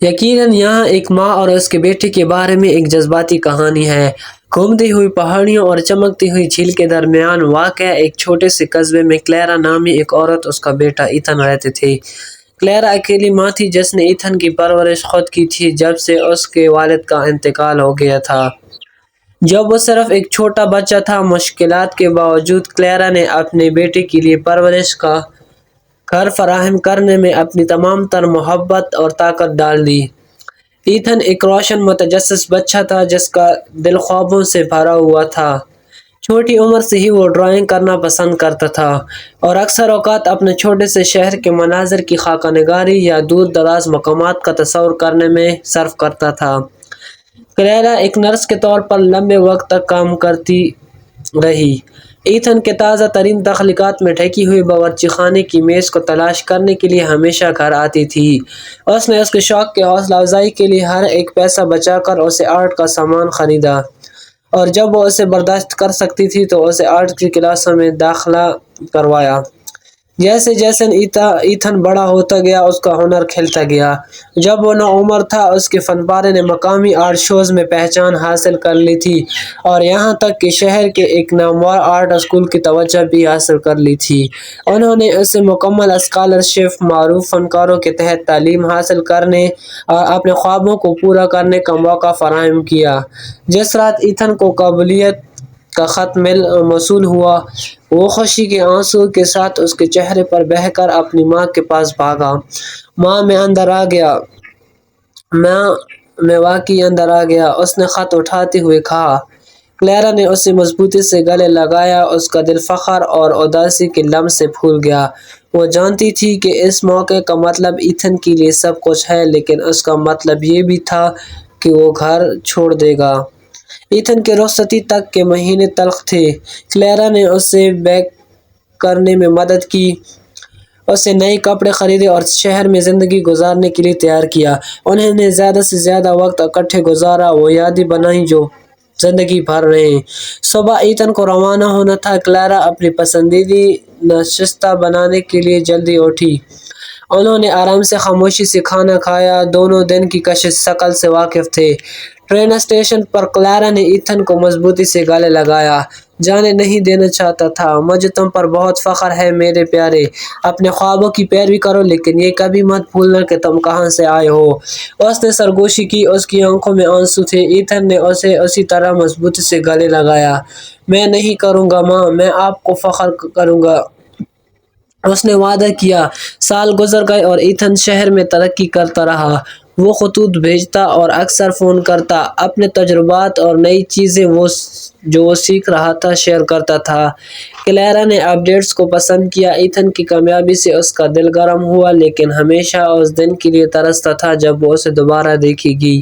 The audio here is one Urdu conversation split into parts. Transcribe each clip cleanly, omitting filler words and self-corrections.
یقیناً یہاں ایک ماں اور اس کے بیٹے کے بارے میں ایک جذباتی کہانی ہے۔ گھومتی ہوئی پہاڑیوں اور چمکتی ہوئی جھیل کے درمیان واقع ایک چھوٹے سے قصبے میں کلیرا نامی ایک عورت اور اس کا بیٹا ایتھن رہتے تھے۔ کلیرا اکیلی ماں تھی جس نے ایتھن کی پرورش خود کی تھی جب سے اس کے والد کا انتقال ہو گیا تھا۔ جب وہ صرف ایک چھوٹا بچہ تھا، مشکلات کے باوجود کلیرا نے اپنے بیٹے کے لیے پرورش کا گھر فراہم کرنے میں اپنی تمام تر محبت اور طاقت ڈال دی۔ ایتھن ایک روشن متجسس بچہ تھا جس کا دل خوابوں سے بھرا ہوا تھا۔ چھوٹی عمر سے ہی وہ ڈرائنگ کرنا پسند کرتا تھا اور اکثر اوقات اپنے چھوٹے سے شہر کے مناظر کی خاکہ نگاری یا دور دراز مقامات کا تصور کرنے میں صرف کرتا تھا۔ کلیرا ایک نرس کے طور پر لمبے وقت تک کام کرتی رہی۔ ایتھن کے تازہ ترین تخلیقات میں ڈھکی ہوئی باورچی خانے کی میز کو تلاش کرنے کے لیے ہمیشہ گھر آتی تھی۔ اس نے اس کے شوق کی حوصلہ افزائی کے لیے ہر ایک پیسہ بچا کر اسے آرٹ کا سامان خریدا، اور جب وہ اسے برداشت کر سکتی تھی تو اسے آرٹ کی کلاسوں میں داخلہ کروایا۔ جیسے جیسے ایتھن بڑا ہوتا گیا، اس کا ہنر کھلتا گیا۔ جب وہ نوعمر تھا، اس کے فن پارے نے مقامی آرٹ شوز میں پہچان حاصل کر لی تھی اور یہاں تک کہ شہر کے ایک نامور آرٹ اسکول کی توجہ بھی حاصل کر لی تھی۔ انہوں نے اسے مکمل اسکالرشپ، معروف فنکاروں کے تحت تعلیم حاصل کرنے اور اپنے خوابوں کو پورا کرنے کا موقع فراہم کیا۔ جس رات ایتھن کو قبولیت کا خط موصول ہوا، وہ خوشی کے آنسوؤں کے ساتھ اس کے چہرے پر بہہ کر اپنی ماں کے پاس بھاگا۔ ماں، میں اندر آ گیا۔ ماں، میں واقعی اندر آ گیا، اس نے خط اٹھاتے ہوئے کہا۔ کلیرا نے اسے مضبوطی سے گلے لگایا۔ اس کا دل فخر اور اداسی کے لمس سے پھول گیا۔ وہ جانتی تھی کہ اس موقع کا مطلب ایتھن کے لیے سب کچھ ہے، لیکن اس کا مطلب یہ بھی تھا کہ وہ گھر چھوڑ دے گا۔ ایتھن کے رخصتی تک کے مہینے تلخ تھے۔ کلیرا نے اسے بیک کرنے میں مدد کی، اسے نئے کپڑے خریدے اور شہر میں زندگی گزارنے کے لیے تیار کیا۔ انہوں نے زیادہ سے زیادہ وقت اکٹھے گزارا، وہ یادیں بنائیں جو زندگی بھر رہیں۔ صبح ایتھن کو روانہ ہونا تھا۔ کلیرا اپنی پسندیدہ ناشتہ بنانے کے لیے جلدی اٹھی۔ انہوں نے آرام سے خاموشی سے کھانا کھایا، دونوں دن کی کشش ثقل سے واقف تھے۔ ٹرین اسٹیشن پر کلیرا نے ایتھن کو مضبوطی سے گلے لگایا۔ جانے نہیں دینا چاہتا تھا۔ مجھے تم پر بہت فخر ہے میرے پیارے، اپنے خوابوں کی پیروی کرو، لیکن یہ کبھی مت بھولنا کہ تم کہاں سے آئے ہو۔ اس نے سرگوشی کی، اس کی آنکھوں میں آنسو تھے۔ ایتھن نے اسے اسی طرح مضبوطی سے گلے لگایا۔ میں نہیں کروں گا ماں، میں آپ کو فخر کروں گا، اس نے وعدہ کیا۔ سال گزر گئے اور ایتھن شہر میں ترقی کرتا رہا۔ وہ خطوط بھیجتا اور اکثر فون کرتا، اپنے تجربات اور نئی چیزیں جو وہ سیکھ رہا تھا شیئر کرتا تھا۔ کلیرا نے اپ ڈیٹس کو پسند کیا۔ ایتھن کی کامیابی سے اس کا دل گرم ہوا، لیکن ہمیشہ اس دن کے لیے ترستا تھا جب وہ اسے دوبارہ دیکھے گی۔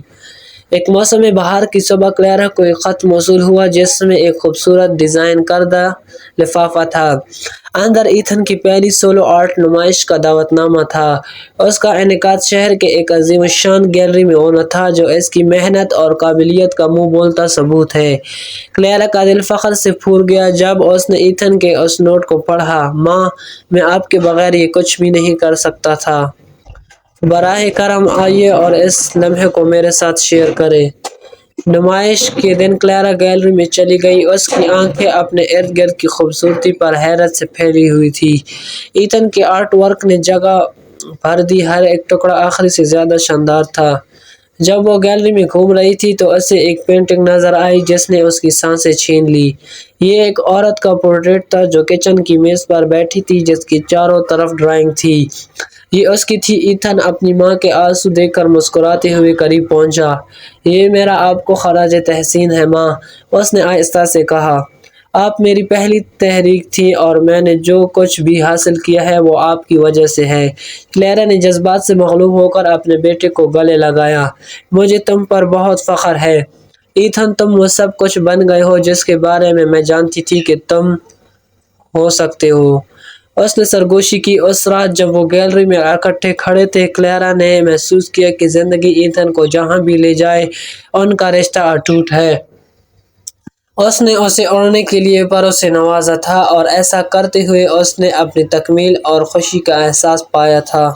ایک موسم بہار کی صبح کلیرا کو ایک خط موصول ہوا جس میں ایک خوبصورت ڈیزائن کردہ لفافہ تھا۔ اندر ایتھن کی پہلی سولو آرٹ نمائش کا دعوت نامہ تھا۔ اس کا انعقاد شہر کے ایک عظیم الشان گیلری میں ہونا تھا جو اس کی محنت اور قابلیت کا منہ بولتا ثبوت ہے۔ کلیرا کا دل فخر سے پھول گیا جب اس نے ایتھن کے اس نوٹ کو پڑھا۔ ماں، میں آپ کے بغیر یہ کچھ بھی نہیں کر سکتا تھا۔ براہ کرم آئیے اور اس لمحے کو میرے ساتھ شیئر کریں۔ نمائش کے دن کلیرا گیلری میں چلی گئی۔ اس کی آنکھیں اپنے ارد گرد کی خوبصورتی پر حیرت سے پھیلی ہوئی تھیں۔ ایتھن کے آرٹ ورک نے جگہ بھر دی، ہر ایک ٹکڑا آخری سے زیادہ شاندار تھا۔ جب وہ گیلری میں گھوم رہی تھی تو اسے ایک پینٹنگ نظر آئی جس نے اس کی سانسیں چھین لی۔ یہ ایک عورت کا پورٹریٹ تھا جو کچن کی میز پر بیٹھی تھی، جس کے چاروں طرف ڈرائنگ تھی۔ یہ اس کی تھی۔ ایتھن اپنی ماں کے آنسو دیکھ کر مسکراتے ہوئے قریب پہنچا۔ یہ میرا آپ کو خراج تحسین ہے ماں، اس نے آہستہ سے کہا۔ آپ میری پہلی تحریک تھیں اور میں نے جو کچھ بھی حاصل کیا ہے وہ آپ کی وجہ سے ہے۔ کلیرا نے جذبات سے مغلوب ہو کر اپنے بیٹے کو گلے لگایا۔ مجھے تم پر بہت فخر ہے ایتھن، تم وہ سب کچھ بن گئے ہو جس کے بارے میں جانتی تھی کہ تم ہو سکتے ہو، اس نے سرگوشی کی۔ اس رات جب وہ گیلری میں اکٹھے کھڑے تھے، کلیرا نے محسوس کیا کہ زندگی ایتھن کو جہاں بھی لے جائے ان کا رشتہ اٹوٹ ہے۔ اس نے اسے اڑنے کے لیے پروں سے نوازا تھا اور ایسا کرتے ہوئے اس نے اپنی تکمیل اور خوشی کا احساس پایا تھا۔